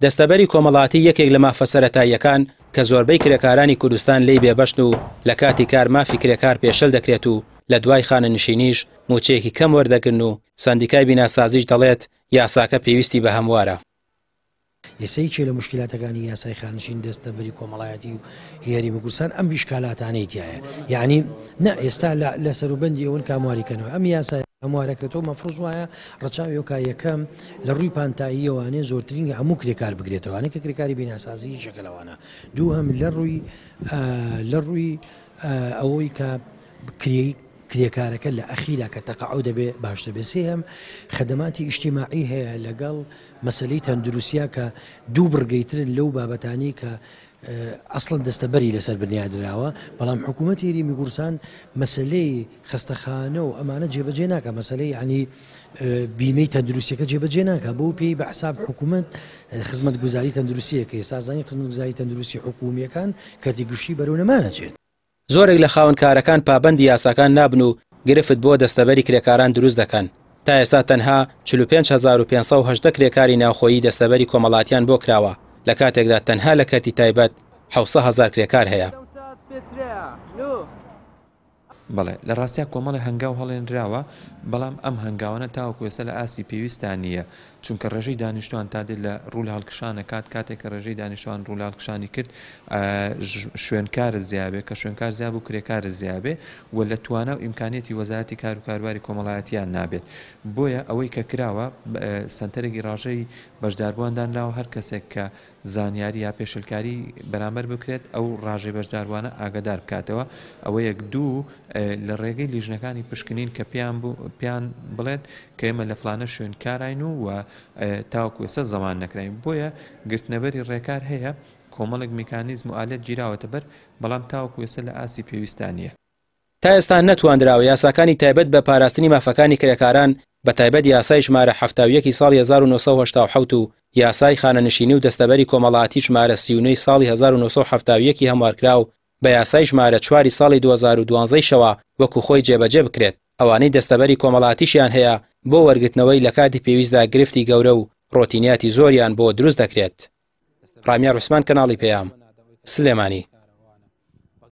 دەستەبەری کۆمەڵاتی یەکێک لە مافە سەرەتاییەکان کە زۆربەی کرێکارانی کوردستان لێی بێبەشن و لە کاتی کار مافی کرێکار پێشەل دەکرێت و لە دوای خانەنشینیش موچەیەکی کەم وەردەگرن و سەندیکای بیناسازیش دەڵێت یاساکە پێویستی بە هەموارە. یەسەیەکی لە مشکلاتەکانی یاسای خانشین دەستەبەری کۆمەڵایەتی و هێرمی کوردستان ئەم بیشکالاتانەی تایە، یعنی نه ئێستا لە سەروبەندی ئەوەن کامواریکەنەوە ئەم یاسای هەموارەکرێتەوە مەفروض وایە ڕەچاویۆکا یەکەم لە ڕووی پانتاییەوانێ زۆرترین هەموو کرێکار بگرێتەوەوانێک کە کرێکاری بیناسازی شەکەلەوانە، دوو هەم لە ڕووی ئەوەی کە کرێکارەکە لە ئەخیرا کە تەقاعو دەبێ باشتر بێ. سێهم خەدەماتی ئیجتیماعی هەیە لەگەڵ مەسەلەی تەندروستیا کە دوو بڕگەیترن لەو بابەتانی کە ئەسڵەن دەستەبەری لەسەر بنیادراوە، بەڵام حکوومەت هێرمی کوردستان مەسەلەی خستەخانە و ئەمانە جێبەجێ ناکە، مەسەلەی ینی بیمەی تەندروستیەکە جێبەجێ ناکە، بۆ پێی بە حساب حکوومەت خزمەتگوزاری تەندروستیەکە سازانی خزمەتگوزاری تەندروستی حکوومیەکان کەرتیگشتی بەرەو نەمانەچێت. زۆرێک لە خاوەنکارەکان پابەندی یاساکان نابن و گرفت بۆ دەستەبەری کرێکاران دروست دەکەن. تا ئێستا تەنها 45580 کرێکاری ناوخۆیی دەستەبەری کۆمەڵاتیان بۆ کراوە، لە کاتێکدا تەنها لە کەتی تایبەت 700,000 کرێکار هەیە. بەڵێ لە ڕاستیا کۆمەڵی هەنگاو هەڵێنراوە، بەڵام ئەم هەنگاوانە تاوەکو ێستا لە ئاسی پێویستان نییە، چونکە ڕێژەی دانیشتوان تا دێت لە ڕوو لە هەڵکشانە کاتێک کە ڕێژەی دانیشتوان ڕوو لە هەڵکشانی کرد شوێنکارە زیابێ کە شوێنکار زیاب و کرێکارە زیابێ و لە توانە و ئیمکانێتی وەزارەتی کار و کاروباری کۆمەڵایەتیان نابێت. بۆیە ئەوەی کە کراوە سنتەرێکی ڕاژەی بەشداربووان دانراوە، هەر کەسێک کە زانیاری یا پێشلکاری بەرامبەر بکرێت ئەو ڕاژەی بەشداربووانە ئاگادار بکاتەوە. ئەوە یەک دوو لە ڕێگەی لیژنەکانی پشکنین کە پیان بڵێت کە ئێمە لە فلانە شوێنکاراین و تاوەکو ئێستا زەمان نەکراین. بۆیە گرتنەبەری ڕێکار هەیە، کۆمەڵێک میکانیزم و ئالێت گیراوەتە بەر، بەڵام تاوەکو ئێستا لە ئاسی پێویستانیە. تا ئێستا نەتواندراوە یاساکانی تایبەت بە پاراستنی مافەکانی کرێکاران بە تایبەت یاسای ژمارە 71 ساڵی 1970 و یاسای خانەنشینی و دەستەبەری کۆمەڵاتی ژمارە 39 ساڵی 1970 هەموارکراو بە یاسای ژمارە 4 ساڵی 2012 شەوە وەکو خۆی جێبەجێ بکرێت. ئەوانەی دەستەبەری کۆمەڵاتیشیان هەیە بۆ وەرگرتنەوەی لە کاتی پێویستدا گرفتی گەورە و ڕۆتینیاتی زۆریان بۆ دروست دەکرێت. ڕامیار عوسمان، کەناڵی پێیام، سلێمانی.